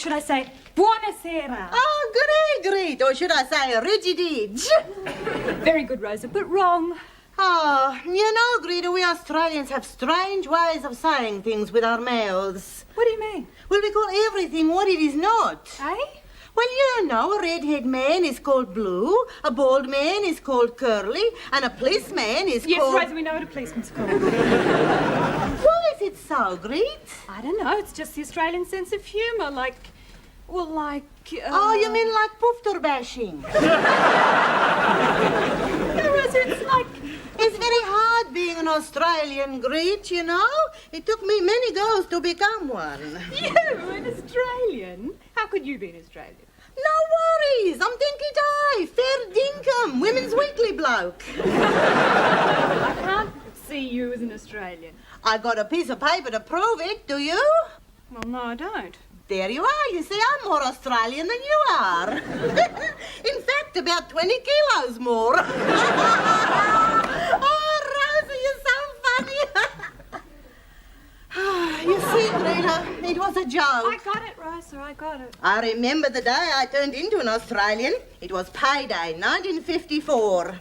should I say, buonasera? Oh, great. Or should I say, rigidage? Very good, Rosa, but wrong. Oh, you know, Greta, we Australians have strange ways of saying things with our mouths. What do you mean? Well, we call everything what it is not. Eh? Well, you know, a redhead man is called Blue, a bald man is called Curly, and a policeman is called... Yes, Rosa, we know what a policeman's called. Why is it so, Greet? I don't know, it's just the Australian sense of humour, like... Well, like... Oh, you mean like poofter bashing? No, Rosa, it's like... It's very hard being an Australian, Greet, you know? It took me many goes to become one. You, an Australian? How could you be an Australian? No worries, I'm dinky die, fair dinkum, Women's Weekly bloke. I can't see you as an Australian. I got a piece of paper to prove it, do you? Well, no, I don't. There you are. You see, I'm more Australian than you are. In fact, about 20 kilos more. Oh, Rosie, you're so funny. You see, Greta, it was a joke. I got it, Rosa, I got it. I remember the day I turned into an Australian. It was payday, 1954.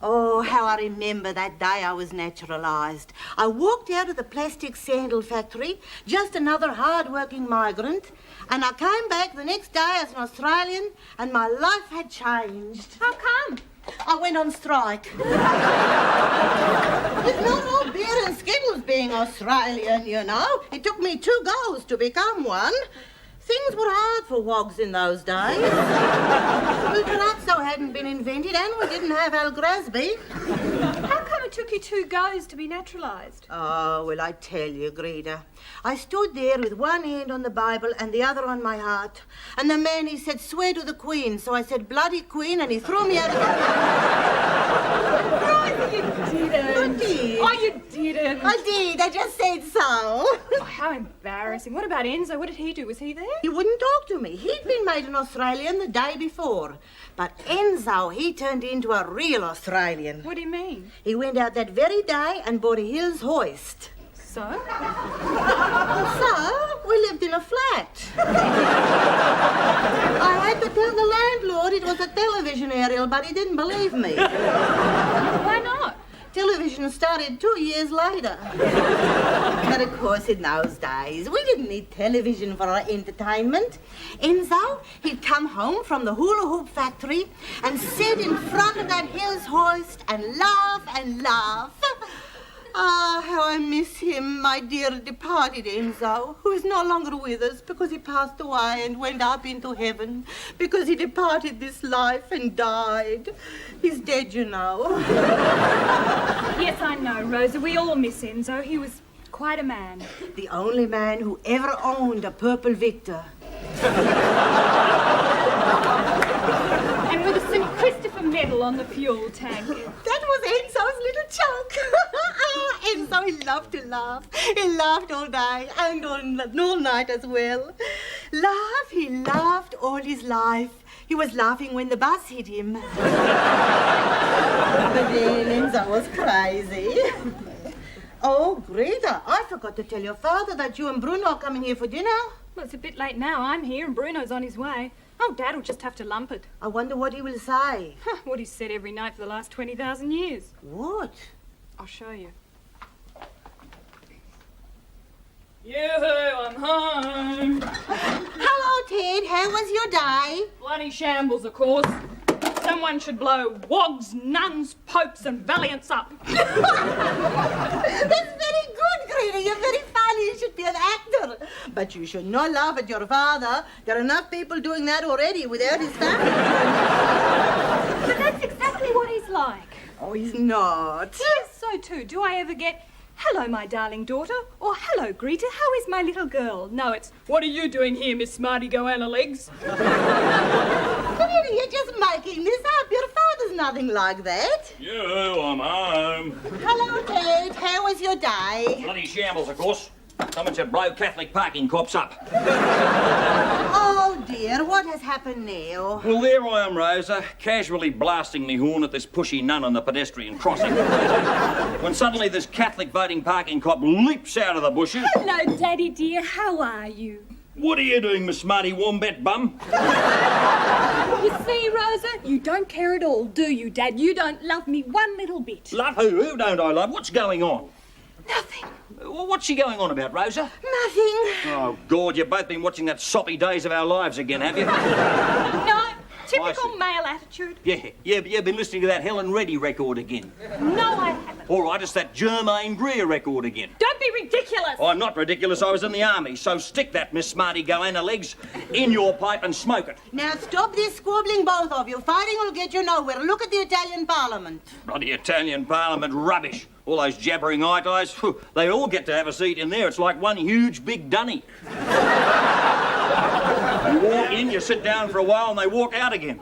Oh, how I remember that day I was naturalised. I walked out of the plastic sandal factory, just another hard-working migrant, and I came back the next day as an Australian, and my life had changed. How come? I went on strike. It's not all beer and skittles being Australian, you know. It took me 2 goes to become one. Things were hard for wogs in those days. Well, Terrazzo hadn't been invented and we didn't have Al Grasby. How come it took you 2 goes to be naturalised? Oh, well, I tell you, Greta. I stood there with one hand on the Bible and the other on my heart. And the man, he said, swear to the Queen. So I said, bloody Queen, and he threw me out of the... Rosa, you didn't. I did. Oh, you didn't. I did. I just said so. Oh, how embarrassing. What about Enzo? What did he do? Was he there? He wouldn't talk to me. He'd been made an Australian the day before. But Enzo, he turned into a real Australian. What do you mean? He went out that very day and bought a Hills hoist. So? So, we lived in a flat. I had to tell the landlord it was a television aerial, but he didn't believe me. Why not? Television started 2 years later. But of course, in those days, we didn't need television for our entertainment. Enzo, he'd come home from the hula hoop factory and sit in front of that Hills hoist and laugh and laugh. Ah, how I miss him, my dear departed Enzo, who is no longer with us because he passed away and went up into heaven, because he departed this life and died. He's dead, you know. Yes, I know, Rosa. We all miss Enzo. He was quite a man. The only man who ever owned a purple Victor. And with a St. Christopher medal on the fuel tank. That was Enzo's little joke. Enzo, he loved to laugh. He laughed all day and all night as well. He laughed all his life. He was laughing when the bus hit him. But then Enzo was crazy. Oh, Greta, I forgot to tell your father that you and Bruno are coming here for dinner. Well, it's a bit late now. I'm here and Bruno's on his way. Oh, Dad will just have to lump it. I wonder what he will say. What he's said every night for the last 20,000 years. What? I'll show you. Yoo-hoo, I'm home. Hello, Ted. How was your day? Bloody shambles, of course. Someone should blow wogs, nuns, popes and valiants up. That's very good, Greta. You're very funny. You should be an actor. But you should not laugh at your father. There are enough people doing that already without his family. But that's exactly what he's like. Oh, he's not. Yes, so too. Do I ever get, hello, my darling daughter, or hello, Greta, how is my little girl? No, it's, what are you doing here, Miss Smarty Goanna Legs? Greta, you're just making this up. Your father's nothing like that. Yoo-hoo, I'm home. Hello, Ted. How was your day? Bloody shambles, of course. Someone said blow Catholic parking cops up. Oh, dear. What has happened now? Well, there I am, Rosa, casually blasting me horn at this pushy nun on the pedestrian crossing. When suddenly this Catholic voting parking cop leaps out of the bushes. Hello, Daddy dear, how are you? What are you doing, Miss Smarty Wombat Bum? You see, Rosa, you don't care at all, do you, Dad? You don't love me one little bit. Love who? Who don't I love? What's going on? Nothing. Well, what's she going on about, Rosa? Nothing. Oh, God, you've both been watching that soppy Days of Our Lives again, have you? No, typical see. male attitude. Yeah, you've been listening to that Helen Reddy record again. No, I haven't. All right, it's that Germaine Greer record again. Don't be ridiculous. I'm not ridiculous, I was in the army, so stick that, Miss Smarty Goanna Legs, in your pipe and smoke it. Now stop this squabbling, both of you. Fighting will get you nowhere. Look at the Italian Parliament. Bloody Italian Parliament rubbish. All those jabbering eye-guys, they all get to have a seat in there. It's like one huge big dunny. You walk in, you sit down for a while, and they walk out again.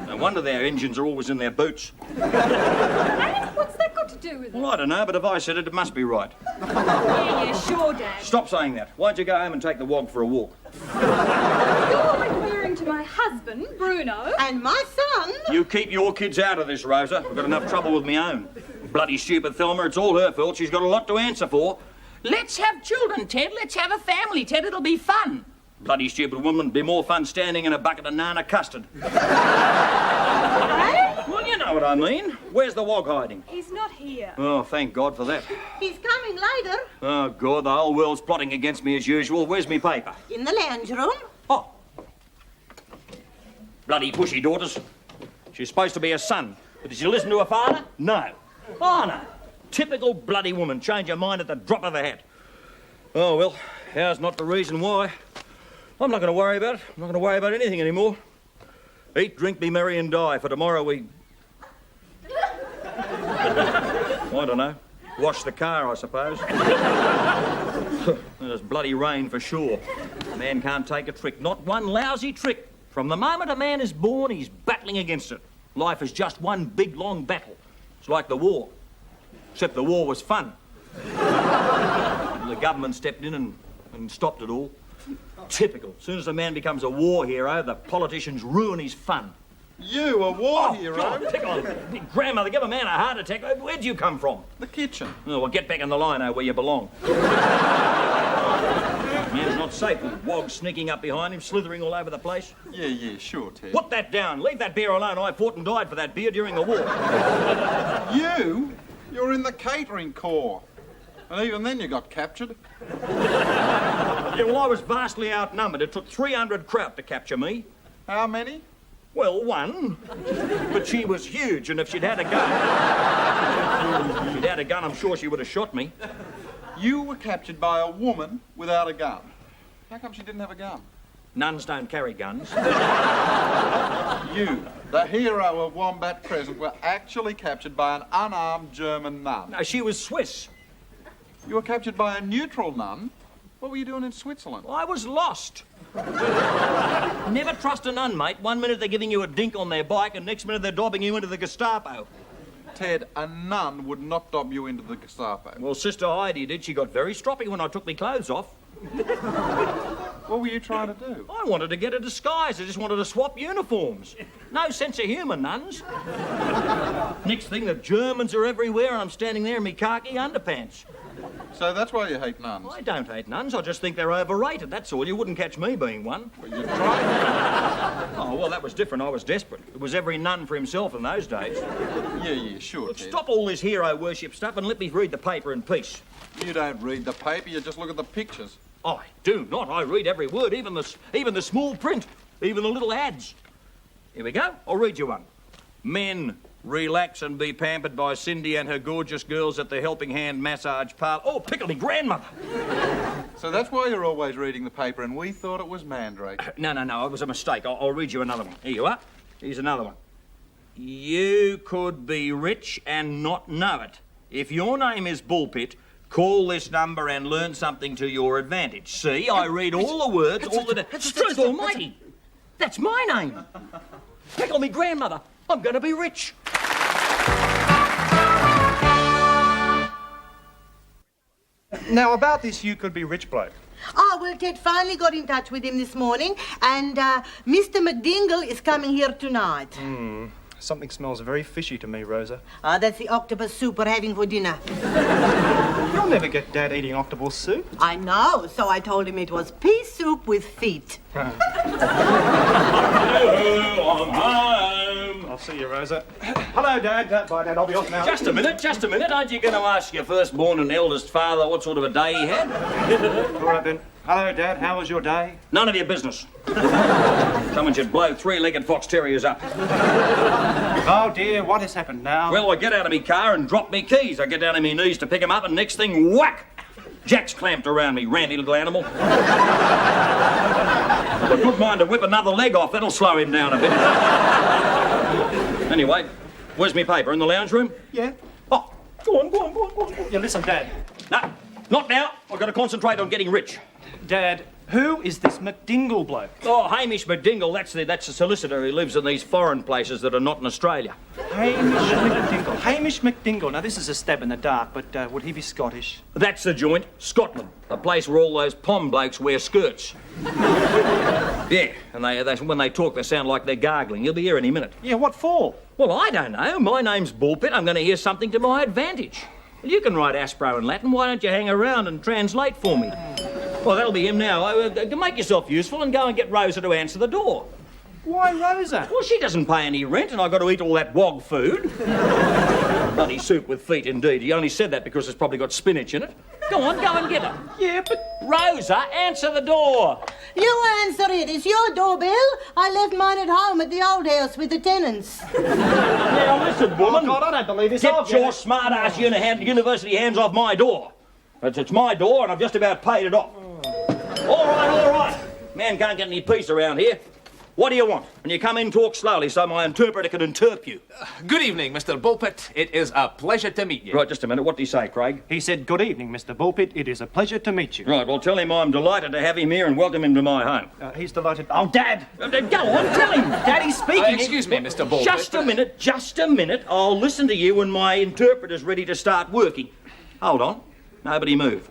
No wonder their engines are always in their boots. And what's that got to do with it? Well, I don't know, but if I said it, it must be right. Yeah, sure, Dad. Stop saying that. Why don't you go home and take the wog for a walk? You're referring to my husband, Bruno. And my son. You keep your kids out of this, Rosa. I've got enough trouble with my own. Bloody stupid Thelma, it's all her fault. She's got a lot to answer for. Let's have children, Ted. Let's have a family, Ted. It'll be fun. Bloody stupid woman. It'd be more fun standing in a bucket of Nana custard. Well, you know what I mean. Where's the wog hiding? He's not here. Oh, thank God for that. He's coming later. Oh, God, the whole world's plotting against me as usual. Where's me paper? In the lounge room. Oh. Bloody pushy daughters. She's supposed to be a son. But did she listen to her father? No. Oh, no. Typical bloody woman. Change her mind at the drop of a hat. Oh, well, how's not the reason why. I'm not going to worry about it. I'm not going to worry about anything anymore. Eat, drink, be merry and die. For tomorrow we... I don't know. Wash the car, I suppose. There's bloody rain for sure. A man can't take a trick. Not one lousy trick. From the moment a man is born, he's battling against it. Life is just one big, long battle. It's like the war. Except the war was fun. The government stepped in and stopped it all. Typical. As soon as a man becomes a war hero, the politicians ruin his fun. You, a war hero? God, pick on Grandmother, give a man a heart attack. Where'd you come from? The kitchen. Oh, well, get back in the line, where you belong. Man's not safe with wogs sneaking up behind him, slithering all over the place. Yeah, sure, Ted. Put that down. Leave that beer alone. I fought and died for that beer during the war. You're in the catering corps. And even then you got captured. Yeah, well, I was vastly outnumbered. It took 300 kraut to capture me. How many? Well, one. But she was huge, and if she'd had a gun, I'm sure she would have shot me. You were captured by a woman without a gun. How come she didn't have a gun? Nuns don't carry guns. You, the hero of Wombat Crescent, were actually captured by an unarmed German nun. No, she was Swiss. You were captured by a neutral nun? What were you doing in Switzerland? I was lost. Never trust a nun, mate. One minute they're giving you a dink on their bike, and next minute they're dobbing you into the Gestapo. Ted, a nun would not dob you into the Gestapo. Well, Sister Heidi did. She got very stroppy when I took my clothes off. What were you trying to do? I wanted to get a disguise. I just wanted to swap uniforms. No sense of humour, nuns. Next thing, the Germans are everywhere, and I'm standing there in me khaki underpants. So that's why you hate nuns? I don't hate nuns. I just think they're overrated, that's all. You wouldn't catch me being one. Well, you tried. Oh, well, that was different. I was desperate. It was every nun for himself in those days. Yeah, sure, Look, Ted. stop all this hero worship stuff and let me read the paper in peace. You don't read the paper, you just look at the pictures. I do not. I read every word, even the small print, even the little ads. Here we go. I'll read you one. Men, relax and be pampered by Cindy and her gorgeous girls at the Helping Hand Massage Parlour. Oh, pickle me grandmother. So that's why you're always reading the paper, and we thought it was Mandrake. No, it was a mistake. I'll read you another one. Here you are. Here's another one. You could be rich and not know it. If your name is Bullpit, call this number and learn something to your advantage. See, I read all the words, all the... Struth almighty! That's my name. Pickle me grandmother. I'm going to be rich. Now, about this you could be rich bloke. Oh, well, Ted finally got in touch with him this morning, and Mr. McDingle is coming here tonight. Something smells very fishy to me, Rosa. That's the octopus soup we're having for dinner. You're never get Dad eating octopus soup. I know, so I told him it was pea soup with feet. I'm home. I'll see you, Rosa. Hello, Dad. Bye, Dad. I'll be off now. Just a minute. Aren't you going to ask your firstborn and eldest father what sort of a day he had? All right, then. Hello, Dad. How was your day? None of your business. Someone should blow three-legged fox terriers up. Oh, dear. What has happened now? Well, I get out of my car and drop me keys. I get down on my knees to pick 'em up, and next thing, whack! Jack's clamped around me, randy little animal. I've a good mind to whip another leg off. That'll slow him down a bit. Anyway, where's my paper? In the lounge room? Yeah. Oh, go on. Yeah, listen, Dad. No, not now. I've got to concentrate on getting rich. Dad, who is this McDingle bloke? Oh, Hamish McDingle, that's a solicitor who lives in these foreign places that are not in Australia. Hamish McDingle. Now, this is a stab in the dark, but would he be Scottish? That's the joint, Scotland, the place where all those pom blokes wear skirts. Yeah, and they when they talk, they sound like they're gargling. You'll be here any minute. Yeah, what for? Well, I don't know. My name's Bullpit. I'm going to hear something to my advantage. Well, you can write Aspro in Latin. Why don't you hang around and translate for me? Well, that'll be him now. Make yourself useful and go and get Rosa to answer the door. Why, Rosa? Well, she doesn't pay any rent, and I've got to eat all that wog food. Bloody soup with feet, indeed. He only said that because it's probably got spinach in it. Go on, go and get her. Yeah, but... Rosa, answer the door. You answer it. It's your doorbell. I left mine at home at the old house with the tenants. Now, listen, woman. Oh, God, I don't believe this. Get your smart-ass university hands off my door. It's my door, and I've just about paid it off. All right. Man can't get any peace around here. What do you want? When you come in, talk slowly so my interpreter can interp you. Good evening, Mr. Bullpit. It is a pleasure to meet you. Right, just a minute. What did he say, Craig? He said, good evening, Mr. Bullpit. It is a pleasure to meet you. Right, well, tell him I'm delighted to have him here and welcome him to my home. He's delighted. Oh, Dad! Go on, tell him. Daddy's speaking. Excuse me, Mr. Bullpit. Just a minute. I'll listen to you when my interpreter's ready to start working. Hold on. Nobody move.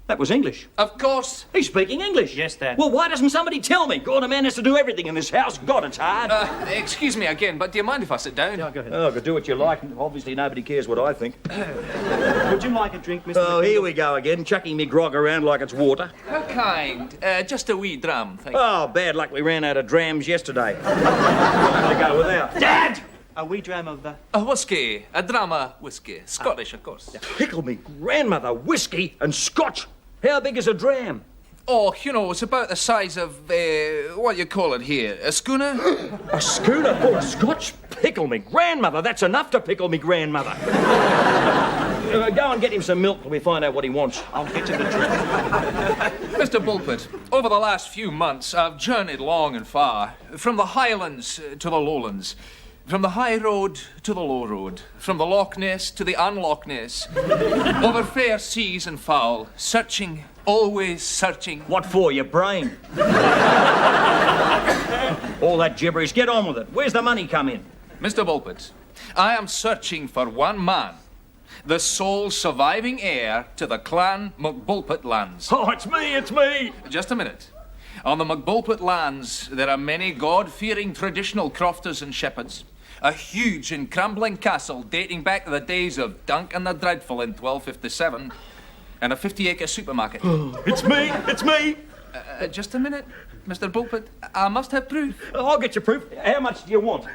That was English. Of course. He's speaking English. Yes, Dad. Well, why doesn't somebody tell me? God, a man has to do everything in this house. God, it's hard. Excuse me again, but do you mind if I sit down? Yeah, go ahead. Oh, could do what you like. Obviously, nobody cares what I think. Would you like a drink, Mr. Oh, McDingle? here we go again, chucking me grog around like it's water. How kind. Just a wee dram, thank you. Oh, bad luck we ran out of drams yesterday. I'll have to go without. Dad! A wee dram of the... A whiskey. A drama whiskey. Scottish, of course. Pickle me grandmother, whiskey and scotch. How big is a dram? Oh, you know, it's about the size of, what you call it here? A schooner? A schooner full of scotch? Pickle me grandmother. That's enough to pickle me grandmother. Go and get him some milk till we find out what he wants. I'll get you the drink. Mr. Bullpit, over the last few months, I've journeyed long and far, from the highlands to the lowlands, from the high road to the low road, from the Loch Ness to the unlock Ness, over fair seas and foul, searching, always searching. What for, your brain? All that gibberish, get on with it. Where's the money come in? Mr. Bullpit, I am searching for one man, the sole surviving heir to the Clan McBullpit lands. Oh, it's me. Just a minute. On the McBullpit lands, there are many God-fearing traditional crofters and shepherds. A huge and crumbling castle dating back to the days of Duncan the Dreadful in 1257, and a 50-acre supermarket. It's me. Just a minute, Mr. Bullpit. I must have proof. I'll get you proof. How much do you want?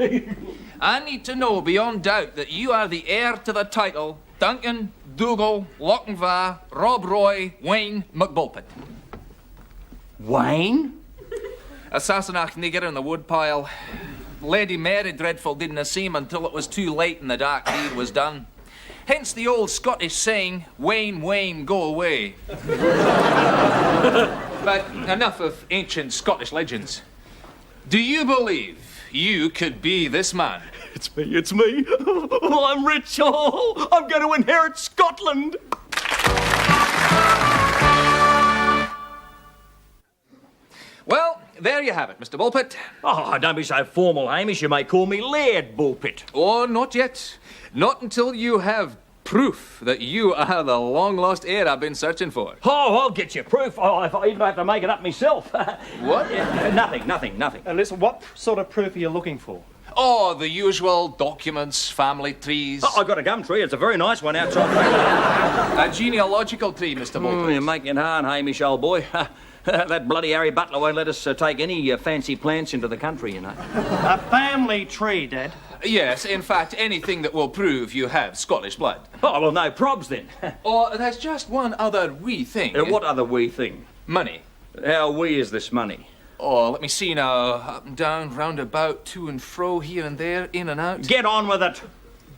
I need to know beyond doubt that you are the heir to the title Duncan, Dougal, Lochinvar, Rob Roy, Wayne McBullpit. Wayne? Assassinach nigger in the woodpile. Lady Mary Dreadful didn't see him until it was too late and the dark deed was done. Hence the old Scottish saying, Wayne, Wayne, go away. But enough of ancient Scottish legends. Do you believe you could be this man? It's me. Oh, I'm rich. Oh, I'm going to inherit Scotland. Well, there you have it, Mr. Bullpit. Oh, don't be so formal, Hamish. You may call me Laird Bullpit. Oh, not yet. Not until you have proof that you are the long-lost heir I've been searching for. Oh, I'll get you proof. Oh, if I even have to make it up myself. What? Nothing. Listen, what sort of proof are you looking for? Oh, the usual documents, family trees. Oh, I got a gum tree. It's a very nice one outside. A genealogical tree, Mr. Bolton. You're making it hard, Hamish, old boy. That bloody Harry Butler won't let us take any fancy plants into the country, you know. A family tree, Dad. Yes, in fact, anything that will prove you have Scottish blood. Oh, well, no probs then. Or there's just one other wee thing. What other wee thing? Money. How wee is this money? Oh, let me see now. Up and down, round about, to and fro, here and there, in and out. Get on with it.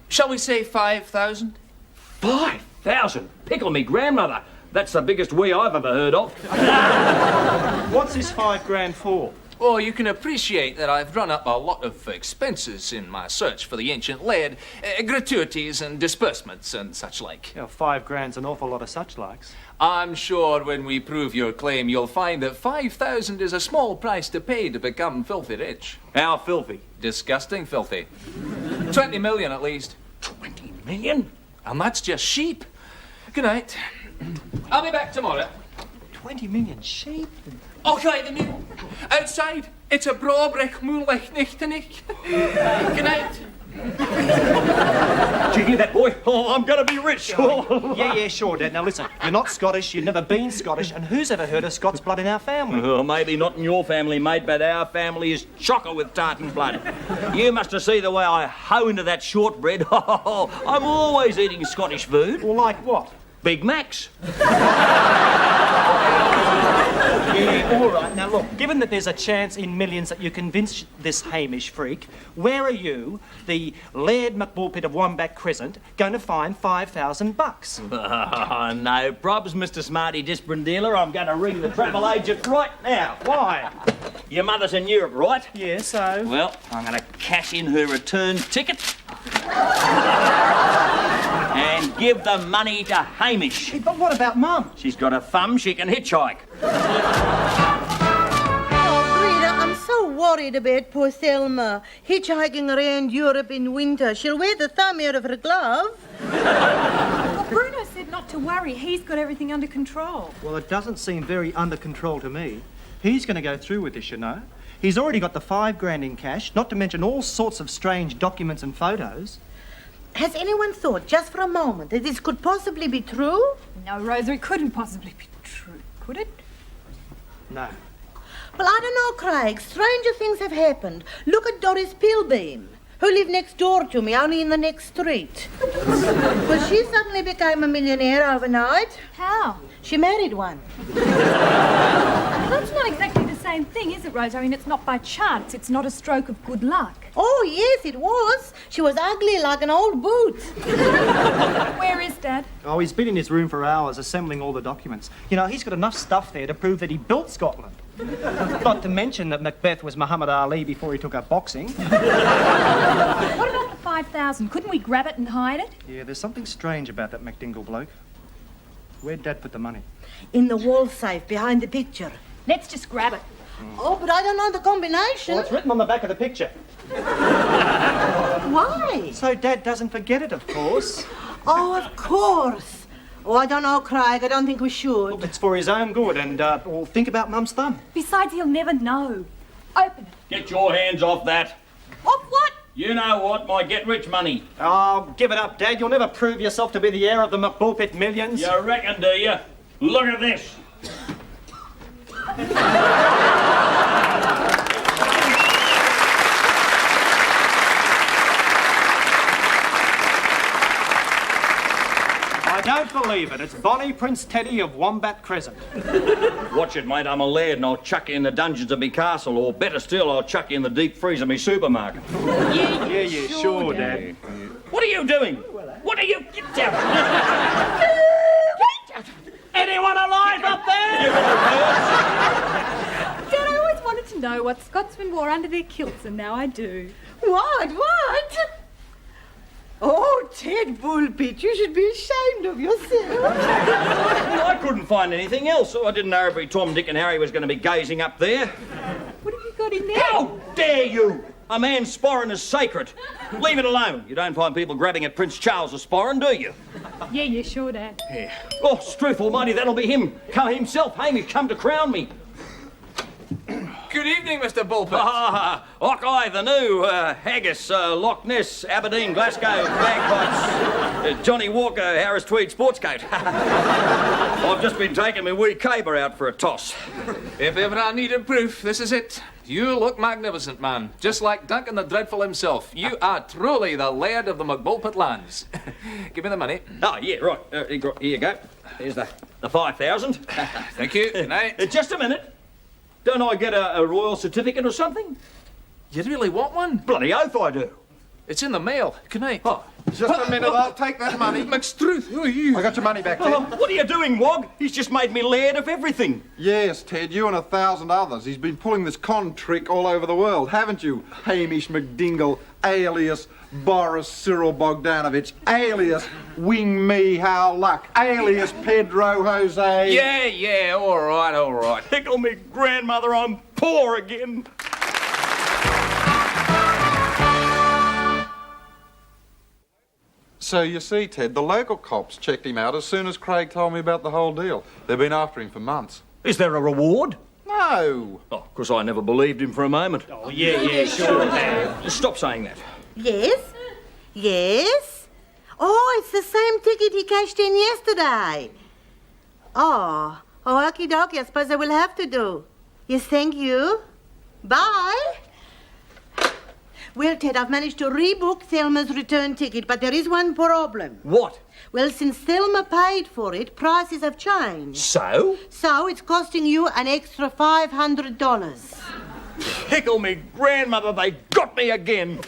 Shall we say 5,000? 5,000? Pickle me grandmother. That's the biggest wee I've ever heard of. What's this $5,000 for? Oh, you can appreciate that I've run up a lot of expenses in my search for the ancient laird. Gratuities and disbursements and such like. Yeah, $5,000's an awful lot of such likes. I'm sure when we prove your claim, you'll find that 5,000 is a small price to pay to become filthy rich. How filthy? Disgusting filthy. 20 million at least. 20 million? And that's just sheep. Good night. I'll be back tomorrow. 20 million sheep? Okay, the new. Outside, it's a brawbrek moonlight nichtenik. Good night. Did you hear that, boy? Oh, I'm going to be rich. Yeah, sure, Dad. Now listen, you're not Scottish, you've never been Scottish, and who's ever heard of Scots blood in our family? Well, maybe not in your family, mate, but our family is chocker with tartan blood. You must have seen the way I hoe into that shortbread. I'm always eating Scottish food. Well, like what? Big Macs. Yeah, all right. Now, look, given that there's a chance in millions that you convince this Hamish freak, where are you, the Laird McBullpit of Wombat Crescent, going to find $5,000? No probs, Mr. Smarty Discipline Dealer. I'm going to ring the travel agent right now. Why? Your mother's in Europe, right? Yeah, so? Well, I'm going to cash in her return ticket and give the money to Hamish. Hey, but what about Mum? She's got a thumb, she can hitchhike. Oh, Rita, I'm so worried about poor Selma. Hitchhiking around Europe in winter. She'll wear the thumb out of her glove. Well, Bruno said not to worry. He's got everything under control. Well, it doesn't seem very under control to me. He's going to go through with this, you know. He's already got the $5,000 in cash, not to mention all sorts of strange documents and photos. Has anyone thought, just for a moment, that this could possibly be true? No, Rosa, it couldn't possibly be true, could it? No. Well, I don't know, Craig. Stranger things have happened. Look at Doris Pilbeam, who lived next door to me, only in the next street. Well, she suddenly became a millionaire overnight. How? She married one. That's not exactly the same thing, is it, Rosa? I mean, it's not by chance. It's not a stroke of good luck. Oh, yes, it was. She was ugly like an old boot. Where is Dad? Oh, he's been in his room for hours assembling all the documents. You know, he's got enough stuff there to prove that he built Scotland. Not to mention that Macbeth was Muhammad Ali before he took up boxing. What about the 5,000? Couldn't we grab it and hide it? Yeah, there's something strange about that McDingle bloke. Where'd Dad put the money? In the wall safe behind the picture. Let's just grab it. Oh, but I don't know the combination. Well, it's written on the back of the picture. Why? So Dad doesn't forget it, of course. Oh, of course. Oh, I don't know, Craig. I don't think we should. Look, it's for his own good, and well, think about Mum's thumb. Besides, he'll never know. Open it. Get your hands off that. Off what? You know what, my get-rich money. Oh, give it up, Dad. You'll never prove yourself to be the heir of the McBullpit millions. You reckon, do you? Look at this. I don't believe it. It's Bonnie Prince Teddy of Wombat Crescent. Watch it, mate. I'm a laird and I'll chuck you in the dungeons of me castle, or better still, I'll chuck you in the deep freeze of me supermarket. Yeah, sure, Dad. What are you doing? What are you... Get down. Anyone alive up there? Dad, I always wanted to know what Scotsmen wore under their kilts, and now I do. What? Oh, Ted Bullpit, you should be ashamed of yourself. I couldn't find anything else. I didn't know every Tom, Dick and Harry was going to be gazing up there. What have you got in there? How dare you! A man's sporran is sacred. Leave it alone. You don't find people grabbing at Prince Charles' sporran, do you? Yeah, sure, Dad. Yeah. Oh, Struth almighty, that'll be him. Come himself. Hamish, come to crown me. good evening, Mr. Bulpit. Lockeye, the new, Haggis, Loch Ness, Aberdeen, Glasgow, Bagpipes, Johnny Walker, Harris Tweed sports coat. I've just been taking my wee caber out for a toss. If ever I needed proof, this is it. You look magnificent, man. Just like Duncan the Dreadful himself. You are truly the laird of the McBulpit lands. Give me the money. Oh, yeah, right. Here you go. Here's the 5,000. Thank you. Good night. Just a minute. Don't I get a royal certificate or something? You really want one? Bloody oath I do. It's in the mail. Good night. Oh. Just a minute, I'll take that money. McStruth, who are you? I got your money back, Ted. What are you doing, Wog? He's just made me laird of everything. Yes, Ted, you and 1,000 others. He's been pulling this con trick all over the world, haven't you? Hamish McDingle, alias Boris Cyril Bogdanovich, alias Wing Me How Luck, alias Pedro Jose. Yeah, all right. Tickle me, grandmother, I'm poor again. So you see, Ted, the local cops checked him out as soon as Craig told me about the whole deal. They've been after him for months. Is there a reward? No. Oh, of course, I never believed him for a moment. Oh, yeah, sure. Stop saying that. Yes? Oh, it's the same ticket he cashed in yesterday. Oh, okie dokie, I suppose I will have to do. Yes, thank you. Bye. Well, Ted, I've managed to rebook Thelma's return ticket, but there is one problem. What? Well, since Thelma paid for it, prices have changed. So? So it's costing you an extra $500. Tickle me, grandmother, they got me again.